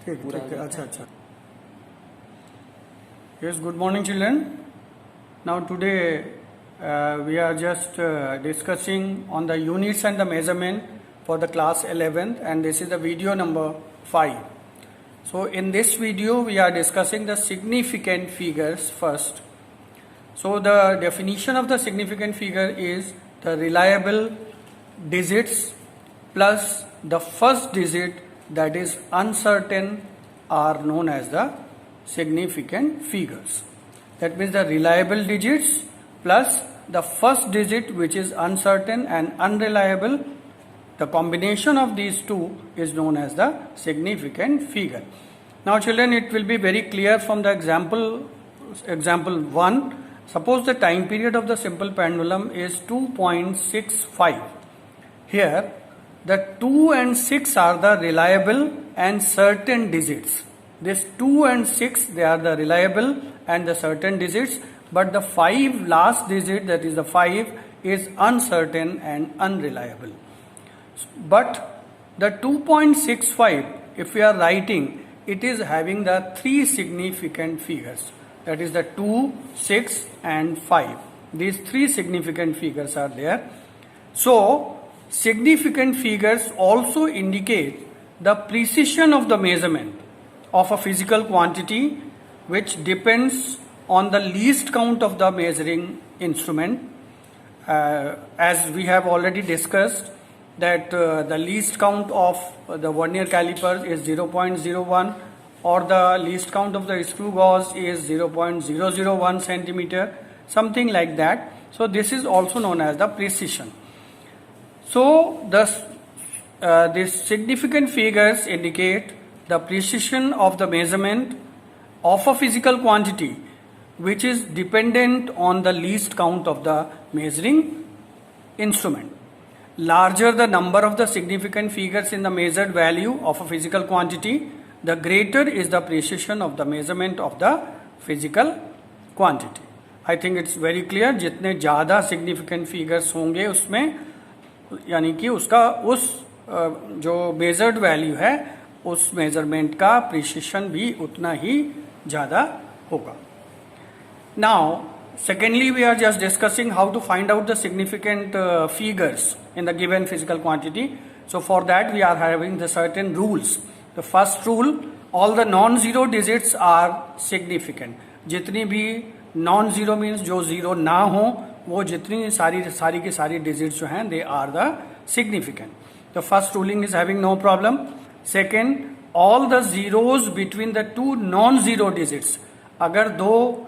ठीक पूरा ठीक है, हो अच्छा जाता अच्छा. Yes, good morning, children. Now today we are just discussing on the units and the measurement for the class 11th, and this is the video number 5. So in this video we are discussing the significant figures first. So the definition of the significant figure is the reliable digits plus the first digit that is uncertain are known as the significant figures. That means the reliable digits plus the first digit which is uncertain and unreliable, the combination of these two is known as the significant figure. Now children, it will be very clear from the example 1. Suppose the time period of the simple pendulum is 2.65. Here the 2 and 6 are the reliable and certain digits. This 2 and 6, they are the reliable and the certain digits, but the 5 last digit, that is the 5, is uncertain and unreliable. But the 2.65, if we are writing, it is having the 3 significant figures, that is the 2, 6 and 5. These 3 significant figures are there. So significant figures also indicate the precision of the measurement of a physical quantity, which depends on the least count of the measuring instrument. As we have already discussed, that the least count of the vernier caliper is 0.01, or the least count of the screw gauge is 0.001 centimeter, something like that. So this is also known as the precision. So these significant figures indicate the precision of the measurement of a physical quantity which is dependent on the least count of the measuring instrument. Larger the number of the significant figures in the measured value of a physical quantity, the greater is the precision of the measurement of the physical quantity. I think it's very clear. जितने ज़्यादा significant figures होंगे उसमें, यानी कि उसका उस जो measured value है उस measurement का precision भी उतना ही ज़्यादा होगा. Now, secondly, we are just discussing how to find out the significant figures in the given physical quantity. So for that we are having the certain rules. The first rule, all the non-zero digits are significant. जितनी भी non-zero means जो zero ना हो, वो जितनी सारी की सारी digits जो हैं, they are the significant. The first ruling is having no problem. Second, all the zeros between the two non-zero digits. अगर दो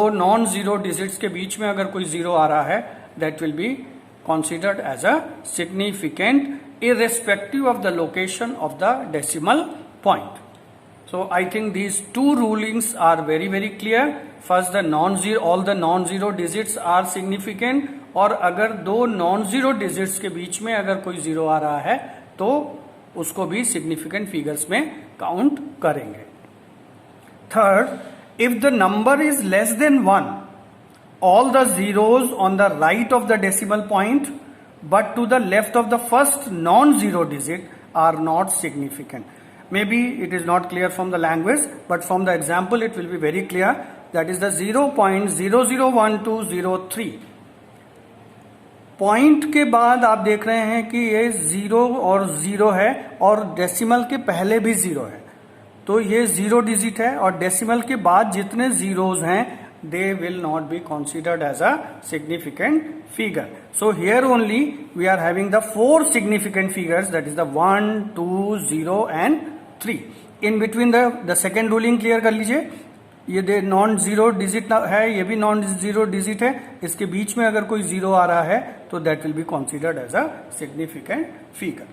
non-zero digits के बीच में अगर कोई zero आ रहा है, that will be considered as a significant irrespective of the location of the decimal point. So I think these two rulings are very very clear. First, all the non-zero digits are significant, और अगर दो non-zero digits के बीच में अगर कोई zero आ रहा है तो उसको भी significant figures में count करेंगे. Third, if the number is less than 1, all the zeros on the right of the decimal point but to the left of the first non-zero digit are not significant. Maybe it is not clear from the language, but from the example it will be very clear. That is the 0.001203. Point के बाद आप देख रहे हैं कि ये 0 और 0 है और डेसिमल के पहले भी 0 है, तो ये 0 डिजिट है, और डेसिमल के बाद जितने जीरोज हैं they will not be considered as a significant figure. So here only we are having the 4 significant figures, that is the 1, 2, 0 and 3. In between the second ruling clear कर लीजिए. ये non zero digit है, ये भी non zero digit है, इसके बीच में अगर कोई जीरो आ रहा है तो that will be considered as a significant figure.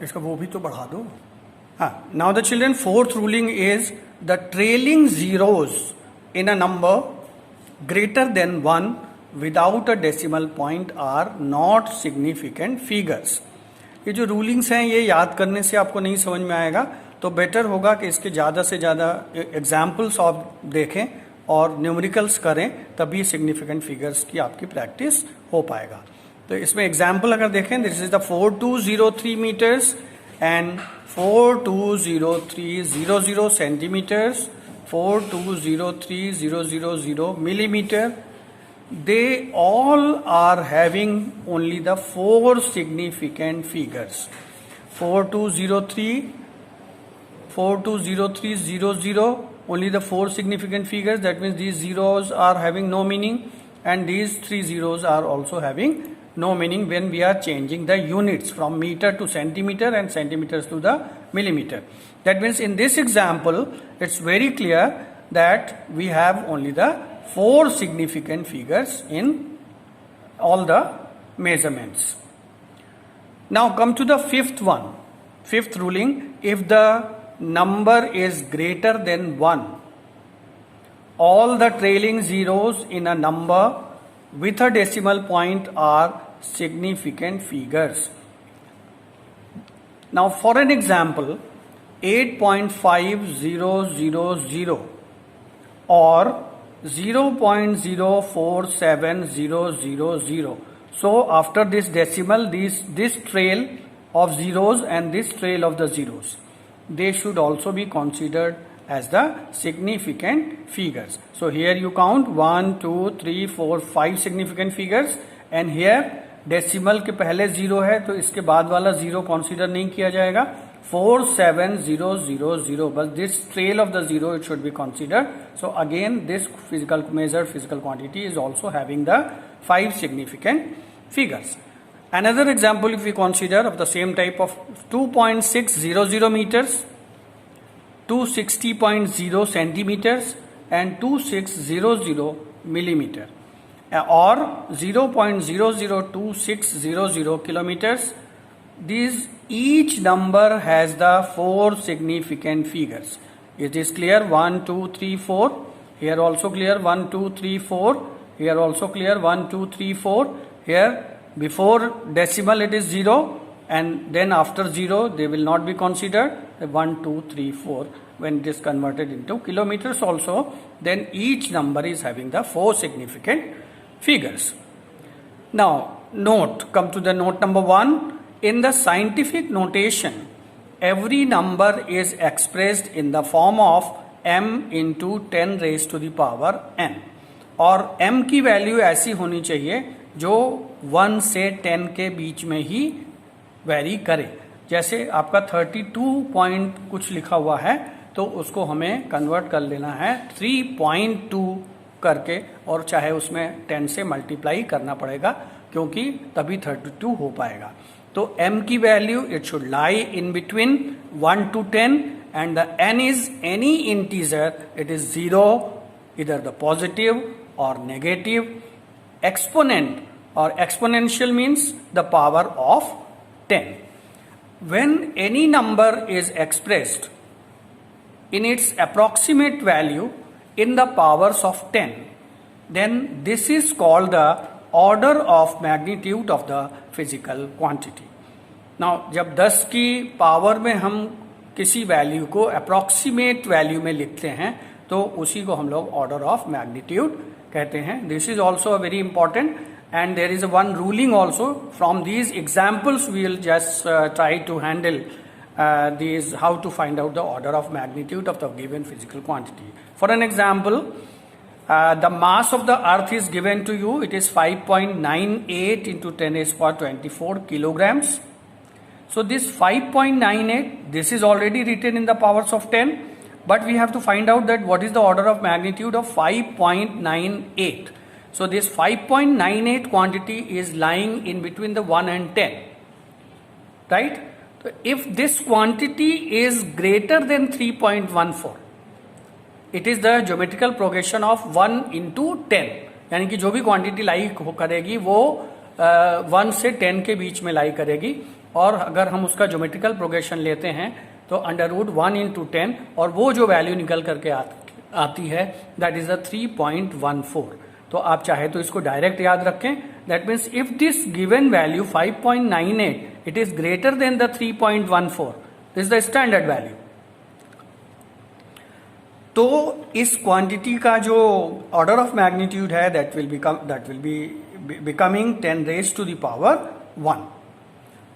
इसका वो भी तो बढ़ा दो. हाँ, now the children, fourth ruling is the trailing zeros in a number greater than 1 without a decimal point are not significant figures. ये जो रूलिंग्स हैं ये याद करने से आपको नहीं समझ में आएगा, तो बेटर होगा कि इसके ज़्यादा से ज़्यादा एग्जाम्पल्स आप देखें और न्यूमेरिकल्स करें, तभी सिग्निफिकेंट फिगर्स की आपकी प्रैक्टिस हो पाएगा. तो इसमें एग्जाम्पल अगर देखें, this is the 4203 metres and 420300 centimeters, 420300 millimeter. They all are having only the 4 significant figures. 420300, only the 4 significant figures. That means these zeros are having no meaning, and these 3 zeros are also having no meaning when we are changing the units from meter to centimeter and centimeters to the millimeter. That means in this example, it's very clear that we have only the 4 significant figures in all the measurements. Now come to the fifth one. Fifth ruling: if the number is greater than 1, all the trailing zeros in a number with a decimal point are significant figures. Now for an example, 8.5000 or 0.047000. So after this decimal, this trail of zeros and this trail of the zeros, they should also be considered as the significant figures. So here you count 1, 2, 3, 4, 5 significant figures, and here decimal के पहले 0 है तो इसके बाद वाला 0 consider नहीं किया जाएगा. 47000, बस this trail of the 0 it should be considered. So again this physical measured physical quantity is also having the 5 significant figures. Another example, if we consider of the same type of 2.600 meters, 260.0 centimeters and 2600 millimeter, or 0.002600 kilometers. These each number has the 4 significant figures. It is clear? 1, 2, 3, 4. Here also clear? 1, 2, 3, 4. Here also clear? 1, 2, 3, 4. Here before decimal it is 0, and then after 0 they will not be considered. 1, 2, 3, 4. When it is converted into kilometers also, then each number is having the 4 significant figures. Now note, come to the note number 1. In the scientific notation, every number is expressed in the form of m into 10 raised to the power n. और m की value ऐसी होनी चाहिए जो 1 से 10 के बीच में ही very करे. जैसे आपका 32 पॉइंट कुछ लिखा हुआ है तो उसको हमें कन्वर्ट कर लेना है 3.2 करके, और चाहे उसमें 10 से मल्टीप्लाई करना पड़ेगा क्योंकि तभी 32 हो पाएगा. तो m की value it should lie in between 1 to 10, and the n is any integer. It is 0, इधर द पॉजिटिव और नेगेटिव. एक्सपोनेंट और exponential means the power of 10. When any number is expressed in its approximate value in the powers of 10, then this is called the order of magnitude of the physical quantity. Now जब 10 की power में हम किसी value को approximate value में लिखते हैं तो उसी को हम लोग ऑर्डर ऑफ मैग्नीट्यूड कहते हैं. This is also very important, and there is one ruling also. From these examples we will just try to handle these, how to find out the order of magnitude of the given physical quantity. For an example, the mass of the earth is given to you. It is 5.98 into 10 raised to power 24 kilograms. So this 5.98, this is already written in the powers of 10, but we have to find out that what is the order of magnitude of 5.98. So this 5.98 quantity is lying in between the 1 and 10, right? So if this quantity is greater than 3.14, it is the geometrical progression of 1 into 10. यानी कि जो भी quantity लाई करेगी वो 1 से 10 के बीच में लाई करेगी, और अगर हम उसका ज्योमेट्रिकल प्रोग्रेशन लेते हैं तो √1 into 10, और वो जो वैल्यू निकल करके आती है दैट इज द 3.14. तो आप चाहे तो इसको डायरेक्ट याद रखें. That means if this given value 5.98 it is greater than the 3.14, this the standard value. तो इस क्वांटिटी का जो ऑर्डर ऑफ मैग्नीट्यूड है that will be becoming 10 raised to the power 1.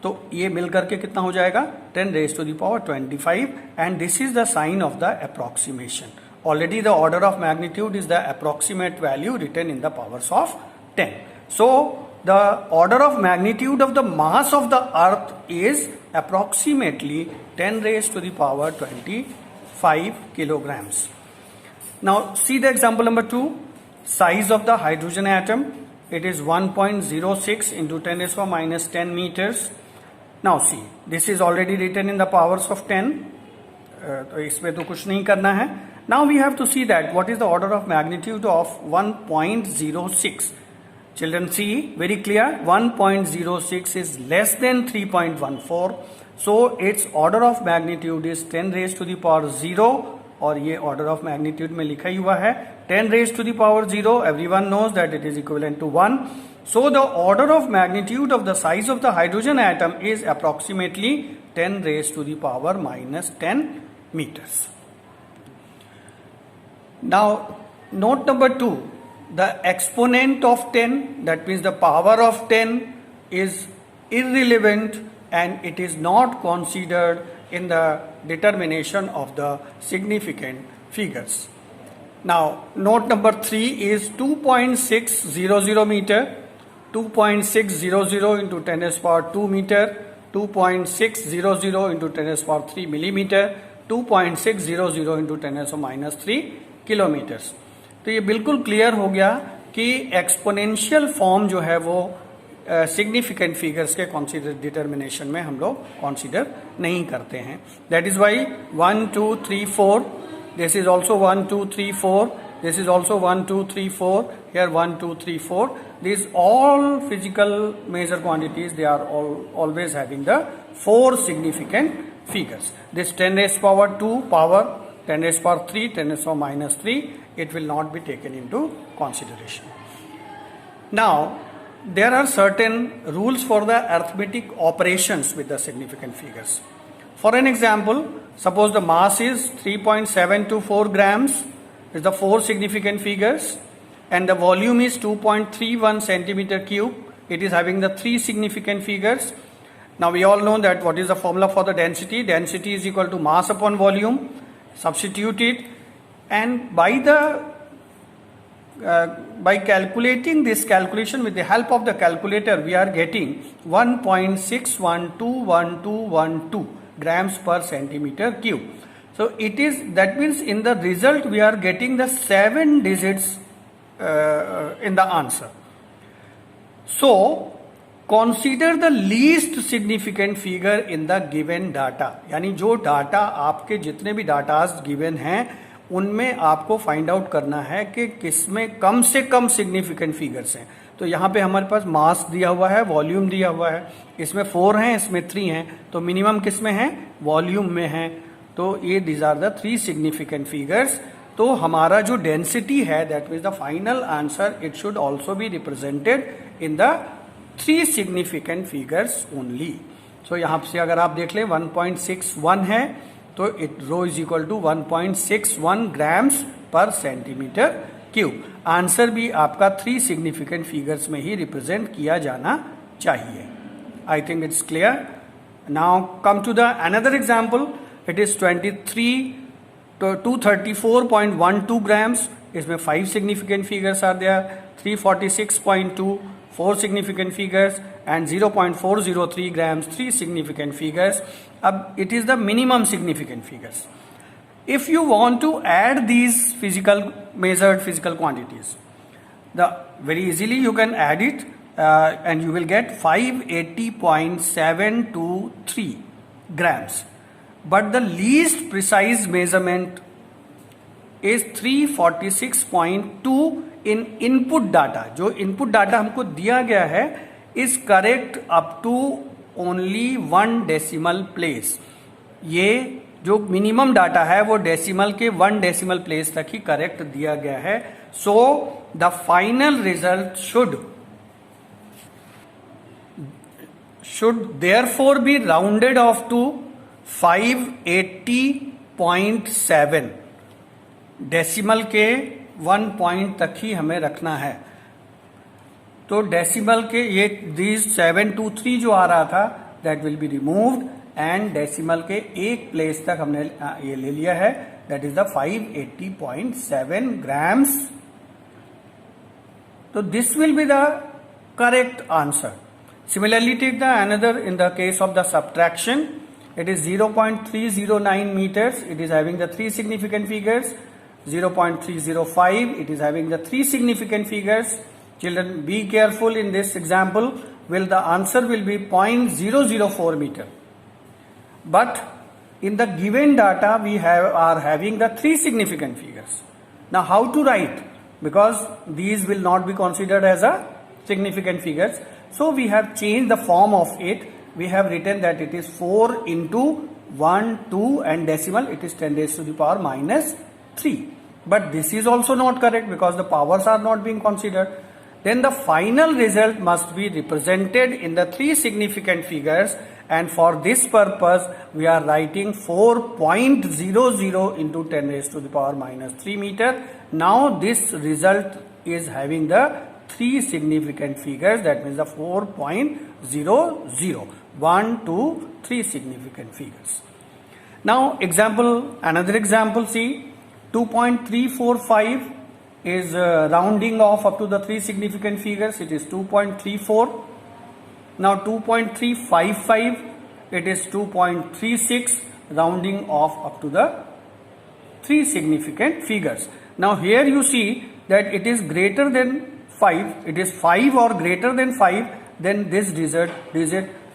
तो ये मिल करके कितना हो जाएगा 10 raised to the power 25 and this is the sign of the approximation. Already the order of magnitude is the approximate value written in the powers of 10. So the order of magnitude of the mass of the earth is approximately 10 raised to the power 25 kilograms. Now see the example number 2. Size of the hydrogen atom, it is 1.06 into 10 raised to the minus 10 meters. Now see, this is already written in the powers of 10. तो इसमें तो कुछ नहीं करना है. Now we have to see that what is the order of magnitude of 1.06. Children see very clear, 1.06 is less than 3.14. So its order of magnitude is 10 raised to the power 0 और ये order of magnitude में लिखा ही हुआ है 10 raised to the power 0. Everyone knows that it is equivalent to 1. So the order of magnitude of the size of the hydrogen atom is approximately 10 raised to the power minus 10 meters. Now note number 2, the exponent of 10, that means the power of 10 is irrelevant and it is not considered in the determination of the significant figures. Now note number 3 is 2.600 meter. 2.600 into 10 raised to power 2 meter, 2.600 into 10 raised to power 3 millimeter, 2.600 into 10 raised to minus 3 kilometres. तो ये बिल्कुल clear हो गया कि exponential form जो है वो significant figures के कंसीडर डिटर्मिनेशन में हम लोग कंसीडर नहीं करते हैं. That is why 1 2 3 4, this is also 1 2 3 4, this is also 1 2 3 4, here 1 2 3 4. These all physical major quantities, they are always having the 4 significant figures. This 10 raised to power 2 power, 10 raised to power 3, 10 raised to power minus 3, it will not be taken into consideration. Now there are certain rules for the arithmetic operations with the significant figures. For an example, suppose the mass is 3.724 grams, is the 4 significant figures, and the volume is 2.31 centimeter cube. It is having the 3 significant figures. Now we all know that what is the formula for the density. Density is equal to mass upon volume. Substitute it, and by calculating this calculation with the help of the calculator, we are getting 1.612112 grams per centimeter cube. So it is, that means in the result we are getting the 7 digits in the answer. So consider the least significant figure in the given data. यानी जो data आपके जितने भी datas given हैं उनमें आपको find out करना है कि किसमें कम से कम सिग्निफिकेंट फिगर्स हैं. तो यहाँ पे हमारे पास मास दिया हुआ है, वॉल्यूम दिया हुआ है, इसमें 4 हैं, इसमें 3 हैं, तो मिनिमम किसमें है, वॉल्यूम में है. तो ये these are the 3 significant figures. तो हमारा जो डेंसिटी है, that means the final answer, it should also be represented in the 3 significant figures only. So यहाँ से अगर आप देख लें 1.61 है तो it rho is equal to 1.61 grams per centimetre cube. Answer भी आपका 3 सिग्निफिकेंट फिगर्स में ही रिप्रेजेंट किया जाना चाहिए. I think it's clear. Now come to the another example. It is 234.12 grams. इसमें 5 significant figures are there. 346.2, 4 significant figures, and 0.403 grams, 3 significant figures. अब it is the minimum significant figures. If you want to add these measured physical quantities, very easily you can add it, and you will get 580.723 grams. But the least precise measurement is 346.2 in input data. जो input data हमको दिया गया है is correct up to only 1 decimal place. ये जो minimum data है वो decimal के 1 decimal place तक ही करेक्ट दिया गया है. So the final result should therefore be rounded off to 580.7. Decimal के 1 पॉइंट तक ही हमें रखना है. तो डेसिमल के ये 723 जो आ रहा था, that will be removed and decimal के एक प्लेस तक हमने ये ले लिया है, that is the 580.7 grams. So this will be the correct answer. Similarly, take the another in the case of the subtraction. It is 0.309 meters. It is having the three significant figures. 0.305. It is having the three significant figures. Children, be careful in this example. The answer will be 0.004 meter. But in the given data, we are having the three significant figures. Now, how to write? Because these will not be considered as a significant figures. So we have changed the form of it. We have written that it is 4 into 1, 2 and decimal. It is 10 raised to the power minus 3. But this is also not correct because the powers are not being considered. Then the final result must be represented in the three significant figures. And for this purpose, we are writing 4.00 into 10 raised to the power minus 3 meter. Now this result is having the three significant figures, that means the 4.00. 1, 2, 3 significant figures. Now another example, see 2.345 is rounding off up to the three significant figures. It is 2.34. Now 2.355, it is 2.36, rounding off up to the three significant figures. Now here you see that it is greater than 5, it is 5 or greater than 5, then this digit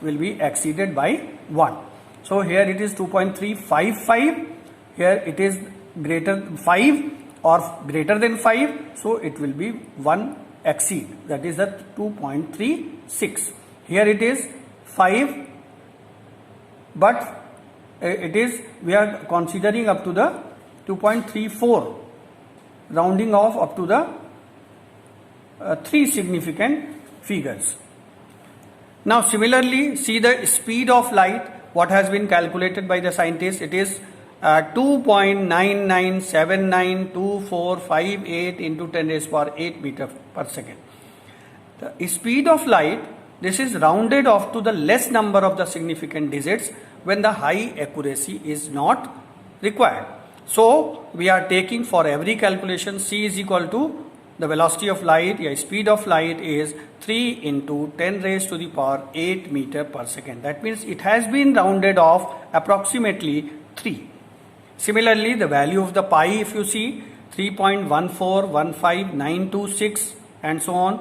will be exceeded by 1. So here it is 2.355, here it is greater 5 or greater than 5, so it will be 1 exceed, that is the 2.36. Here it is 5, but we are considering up to the 2.34, rounding off up to the three significant figures. Now similarly, see the speed of light, what has been calculated by the scientists. It is 2.99792458 into 10 raised to power 8 meter per second. The speed of light, this is rounded off to the less number of the significant digits when the high accuracy is not required. So we are taking for every calculation c is equal to the velocity of light, speed of light is 3 into 10 raised to the power 8 meter per second. That means it has been rounded off approximately 3. Similarly, the value of the pi, if you see 3.1415926 and so on.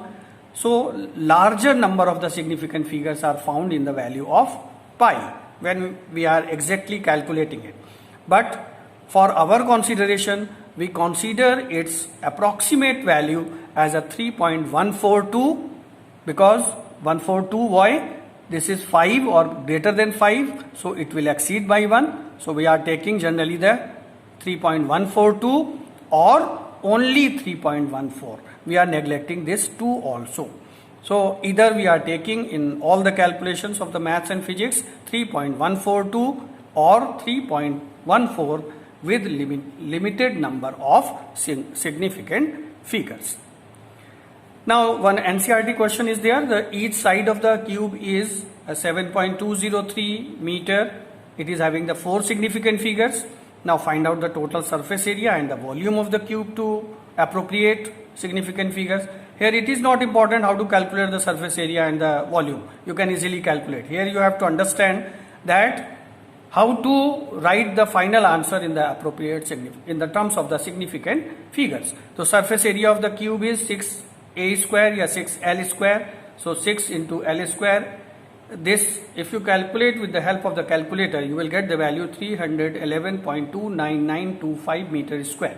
So larger number of the significant figures are found in the value of pi when we are exactly calculating it. But for our consideration, we consider its approximate value as a 3.142, because 142, why? This is 5 or greater than 5, so it will exceed by 1. So we are taking generally the 3.142 or only 3.14. We are neglecting this 2 also. So either we are taking in all the calculations of the maths and physics 3.142 or 3.14 with limited number of significant figures. Now one NCERT question is there. Each side of the cube is 7.203 meter. It is having the 4 significant figures. Now find out the total surface area and the volume of the cube to appropriate significant figures. Here it is not important how to calculate the surface area and the volume. You can easily calculate. Here you have to understand that how to write the final answer in the appropriate in the terms of the significant figures. So surface area of the cube is 6a square or 6l square. So 6 into l square. This, if you calculate with the help of the calculator, you will get the value 311.29925 meter square.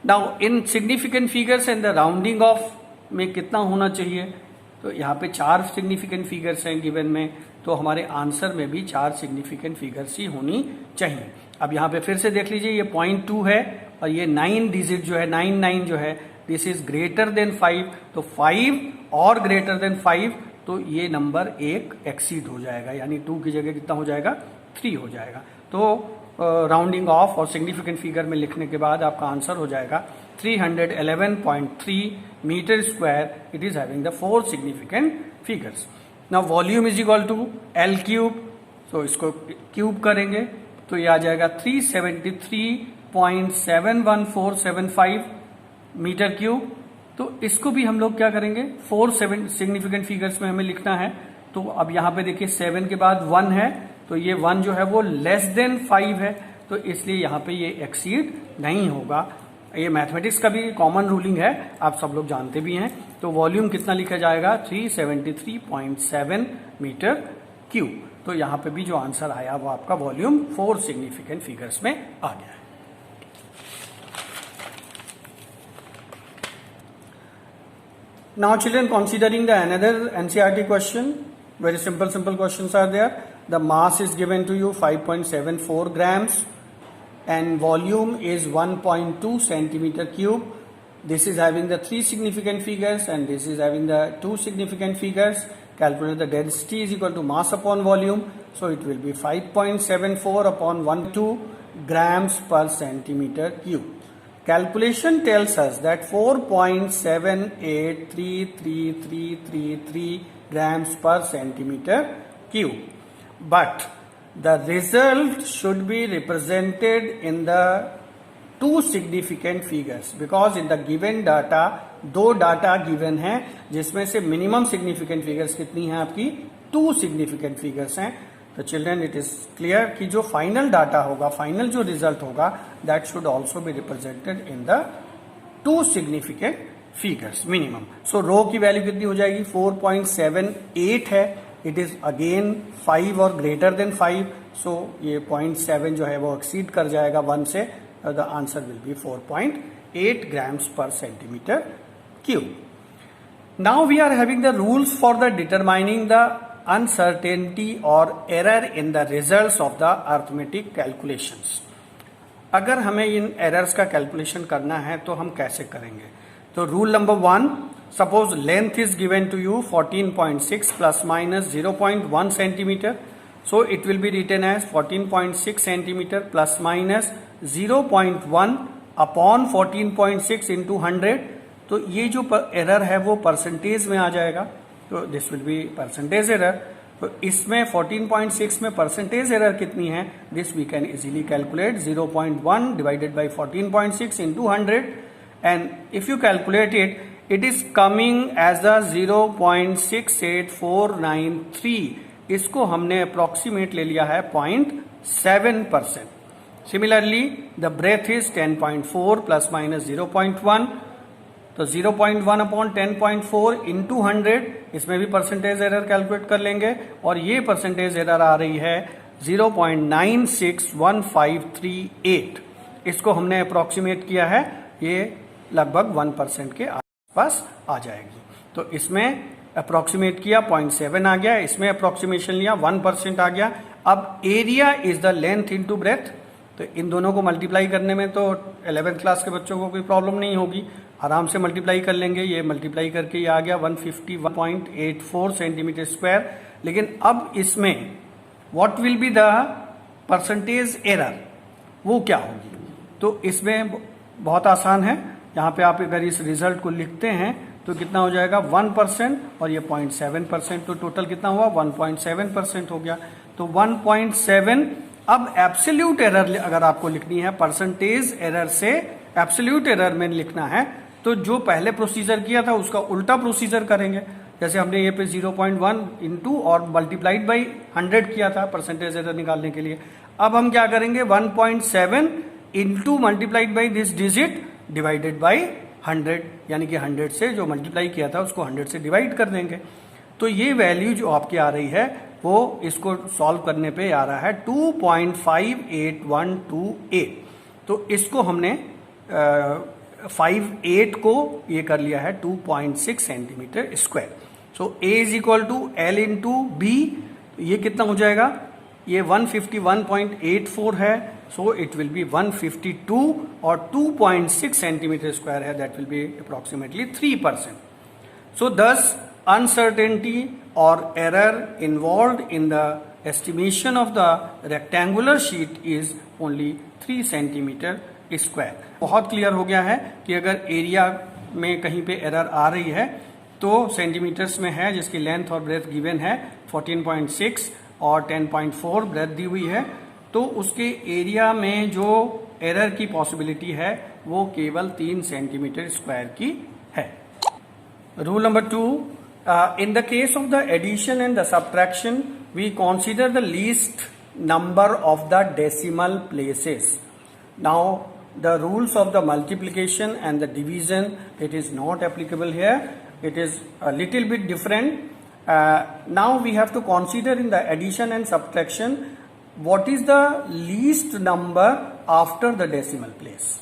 Now in significant figures and the rounding off में कितना होना चाहिए? तो यहाँ पे 4 significant figures हैं given में, तो हमारे आंसर में भी 4 significant figures ही होनी चाहिए. अब यहाँ पे फिर से देख लीजिए, ये 0.2 है और ये 9 डिजिट जो है 99 जो है, दिस इज ग्रेटर देन 5. तो 5 और ग्रेटर देन 5, तो ये नंबर 1 एक्सीड हो जाएगा, यानी 2 की जगह कितना हो जाएगा? 3 हो जाएगा. तो राउंडिंग ऑफ और सिग्निफिकेंट फिगर में लिखने के बाद आपका आंसर हो जाएगा 311.3 metre square. It is having the 4 significant figures. ना volume is equal to L cube, तो इसको क्यूब करेंगे तो ये आ जाएगा 373.71475 मीटर क्यूब। तो इसको भी हम लोग क्या करेंगे, 4 सिग्निफिकेंट फिगर्स में हमें लिखना है। तो अब यहां पे देखिए 7 के बाद 1 है, तो ये 1 जो है वो लेस देन 5 है, तो इसलिए यहां पे ये एक्सीड नहीं होगा। ये मैथमेटिक्स का भी कॉमन रूलिंग है, आप सब लोग जानते भी हैं। तो वॉल्यूम कितना लिखा जाएगा, 373.7 मीटर क्यूब। तो यहां पे भी जो आंसर आया वो आपका वॉल्यूम 4 सिग्निफिकेंट फिगर्स में आ गया है। Now children, considering the another NCERT question, very simple questions are there. The mass is given to you 5.74 grams and volume is 1.2 centimeter cube. This is having the 3 significant figures and this is having the 2 significant figures. Calculate the density is equal to mass upon volume. So it will be 5.74 upon 1.2 grams per centimeter cube. Calculation tells us that 4.783333 grams per centimeter cube. But the result should be represented in the 2 significant figures because in the given data 2 data given है जिसमें से minimum significant figures कितनी हैं आपकी, 2 significant figures हैं। तो children it is clear कि जो फाइनल डाटा होगा, फाइनल जो रिजल्ट होगा, that should also be represented in the 2 significant figures minimum. So rho की वैल्यू कितनी हो जाएगी, 4.78 है, इट इज अगेन 5 और ग्रेटर देन 5, सो ये 0.7 जो है वो एक्सीड कर जाएगा 1 से, the answer will be 4.8 grams per centimeter cube. Now we are having the rules for the determining the uncertainty or error in the results of the arithmetic calculations. अगर हमें इन errors का कैलकुलेशन करना है तो हम कैसे करेंगे। तो rule number 1, suppose length is given to you 14.6 plus minus 0.1 centimetre, so it will be written as 14.6 centimetre plus minus 0.1 upon 14.6 into 100। तो ये जो एरर है वो परसेंटेज में आ जाएगा, तो this will be percentage error. तो इसमें 14.6 में परसेंटेज एरर कितनी है, this we can easily calculate 0.1 divided by 14.6 into 100 and if you calculate it, it is coming as the 0.68493। इसको हमने अप्रोक्सीमेट ले लिया है 0.7%। Similarly, the breadth is 10.4 plus minus 0.1, तो 0.1 अपॉन 10.4 इंटू 100, इसमें भी परसेंटेज एरर कैलकुलेट कर लेंगे और ये परसेंटेज एरर आ रही है 0.961538। इसको हमने अप्रोक्सीमेट किया है, ये लगभग 1% के आसपास आ जाएगी। तो इसमें अप्रोक्सीमेट किया 0.7 आ गया, इसमें अप्रोक्सीमेशन लिया 1% आ गया। अब area is the length into breadth, तो इन दोनों को मल्टीप्लाई करने में तो 11th क्लास के बच्चों को कोई प्रॉब्लम नहीं होगी, आराम से मल्टीप्लाई कर लेंगे। ये मल्टीप्लाई करके ये आ गया 151.84 सेंटीमीटर स्क्वायर। लेकिन अब इसमें what will be the percentage error, वो क्या होगी। तो इसमें बहुत आसान है, यहाँ पे आप अगर इस रिजल्ट को लिखते हैं तो कितना हो जाएगा 1% और ये 0.7%, तो टोटल कितना हुआ 1.7% हो गया। तो 1.7। अब एब्सोल्यूट एरर अगर आपको लिखनी है, परसेंटेज एरर से एब्सोल्यूट एरर में लिखना है, तो जो पहले प्रोसीजर किया था उसका उल्टा प्रोसीजर करेंगे। जैसे हमने ये पे 0.1 इंटू और मल्टीप्लाइड बाई 100 किया था परसेंटेज एरर निकालने के लिए। अब हम क्या करेंगे 1.7 into multiplied by this digit divided by 100, यानी कि 100 से जो मल्टीप्लाई किया था उसको 100 से डिवाइड कर देंगे। तो ये वैल्यू जो आपकी आ रही है वो इसको सॉल्व करने पे आ रहा है 2.58128। तो इसको हमने 58 को ये कर लिया है 2.6 centimetre square. So A is equal to L into B, ये कितना हो जाएगा, ये 151.84 है, सो इट विल बी 152 और 2.6 सेंटीमीटर स्क्वायर है, दैट विल बी अप्रोक्सीमेटली 3%. सो दस uncertainty or error involved in the estimation of the rectangular sheet is only 3 centimeter square. बहुत क्लियर हो गया है कि अगर एरिया में कहीं पे एरर आ रही है तो सेंटीमीटर्स में है, जिसकी लेंथ और ब्रेथ गिवन है 14.6 और 10.4 ब्रेथ दी हुई है। तो उसके एरिया में जो एरर की पॉसिबिलिटी है वो केवल 3 सेंटीमीटर स्क्वायर की है। Rule number 2, in the case of the addition and the subtraction, we consider the least number of the decimal places. Now, the rules of the multiplication and the division, it is not applicable here. It is a little bit different. Now we have to consider in the addition and subtraction, what is the least number after the decimal place.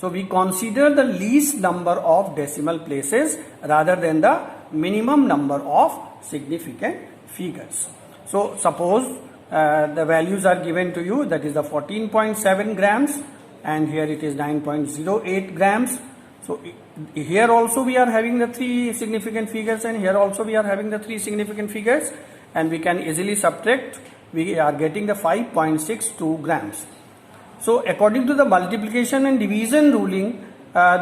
So we consider the least number of decimal places rather than the minimum number of significant figures. So suppose the values are given to you, that is the 14.7 grams and here it is 9.08 grams. So here also we are having the 3 significant figures and here also we are having the 3 significant figures, and we can easily subtract. We are getting the 5.62 grams. So according to the multiplication and division ruling,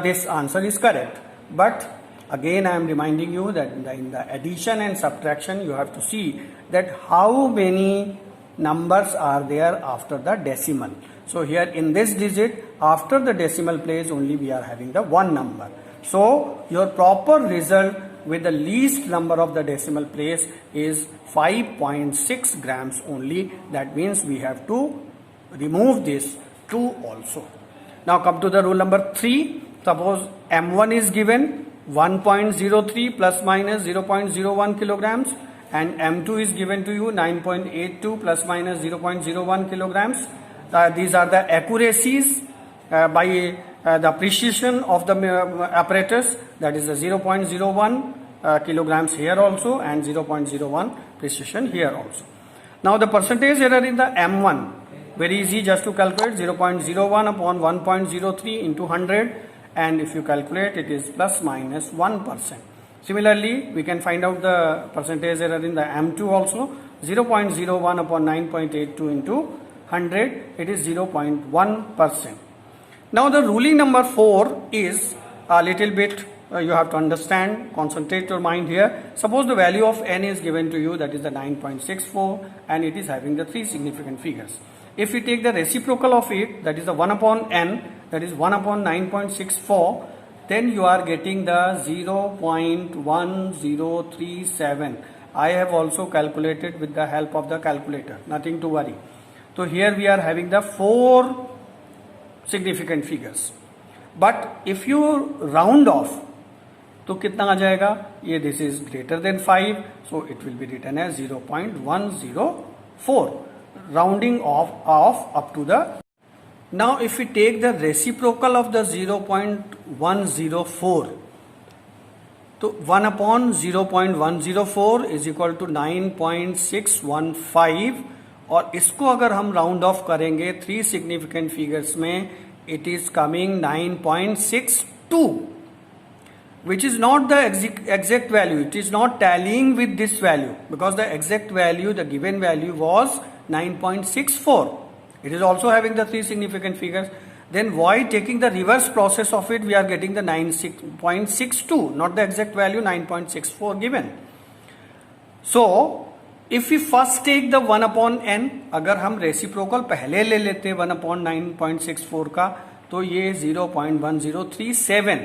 this answer is correct. But again I am reminding you that in the addition and subtraction you have to see that how many numbers are there after the decimal. So here in this digit, after the decimal place only we are having the one number. So your proper result with the least number of the decimal place is 5.6 grams only. That means we have to remove this 2 also. Now come to the rule number 3. Suppose M1 is given 1.03 plus minus 0.01 kilograms and M2 is given to you 9.82 plus minus 0.01 kilograms. These are the accuracies by the precision of the apparatus, that is the 0.01 kilograms here also and 0.01 precision here also. Now the percentage error in the M1, very easy, just to calculate 0.01 upon 1.03 into 100, and if you calculate it is plus minus 1%. Similarly, we can find out the percentage error in the M2 also, 0.01 upon 9.82 into 100, it is 0.1%. Now the ruling number 4 is a little bit, you have to understand, concentrate your mind here. Suppose the value of n is given to you, that is the 9.64, and it is having the 3 significant figures. If we take the reciprocal of it, that is the 1 upon n, that is 1 upon 9.64, then you are getting the 0.1037. I have also calculated with the help of the calculator, nothing to worry. So here we are having the 4 significant figures. But if you round off, तो कितना आ जाएगा? ये this is greater than 5, so it will be written as 0.104. Rounding off up to the. Now if we take the reciprocal of the 0.104, तो 1 upon 0.104 is equal to 9.615, और इसको अगर हम round of करेंगे 3 सिग्निफिकेंट फिगर्स में, it is coming 9.62, which is not the exact value. It is not tallying with this value because the exact value, the given value was 9.64. It is also having the 3 significant figures. Then why taking the reverse process of it, we are getting the 9.62, not the exact value 9.64 given. So if we first take the 1 upon n, अगर हम reciprocal पहले ले लेते 1 upon 9.64 का, तो ये 0.1037,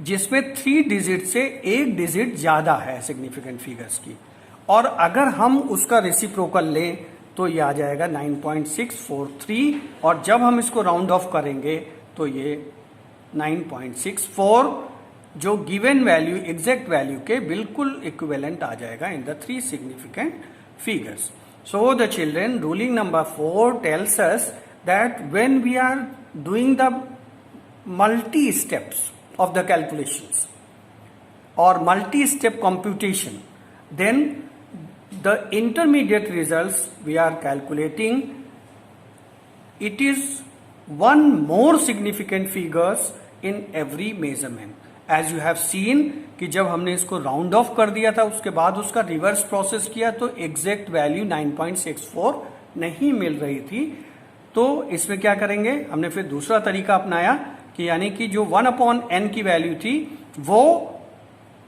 जिसमें 3 digit से 1 डिजिट ज्यादा है सिग्निफिकेंट फिगर्स की, और अगर हम उसका रेसिप्रोकल लें तो ये आ जाएगा 9.643, और जब हम इसको राउंड ऑफ करेंगे तो ये 9.64, जो गिवन वैल्यू एग्जैक्ट वैल्यू के बिल्कुल इक्विवेलेंट आ जाएगा in the 3 significant figures. So the children, ruling number 4 tells us that when we are doing the multi steps of the calculations or multi-step computation, then the intermediate results we are calculating, it is one more significant figures in every measurement. As you have seen कि जब हमने इसको round of कर दिया था उसके बाद उसका रिवर्स प्रोसेस किया तो एग्जैक्ट वैल्यू 9.64 नहीं मिल रही थी. तो इसमें क्या करेंगे, हमने फिर दूसरा तरीका अपनाया कि यानी कि जो 1 upon n की वैल्यू थी वो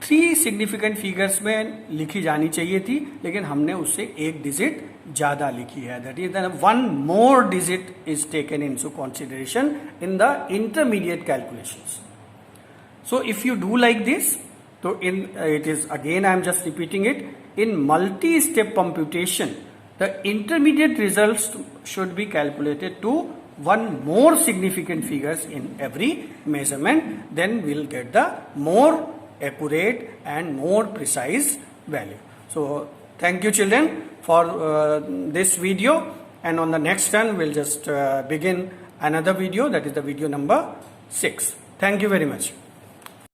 3 सिग्निफिकेंट फिगर्स में लिखी जानी चाहिए थी, लेकिन हमने उससे एक डिजिट ज्यादा लिखी है. That is one more digit is taken into consideration in the intermediate calculations. So if you do like this, so it is again I am just repeating it, in multi-step computation the intermediate results should be calculated to one more significant figures in every measurement, then we'll get the more accurate and more precise value. So thank you children for this video, and on the next turn we'll just begin another video, that is the video number 6. Thank you very much.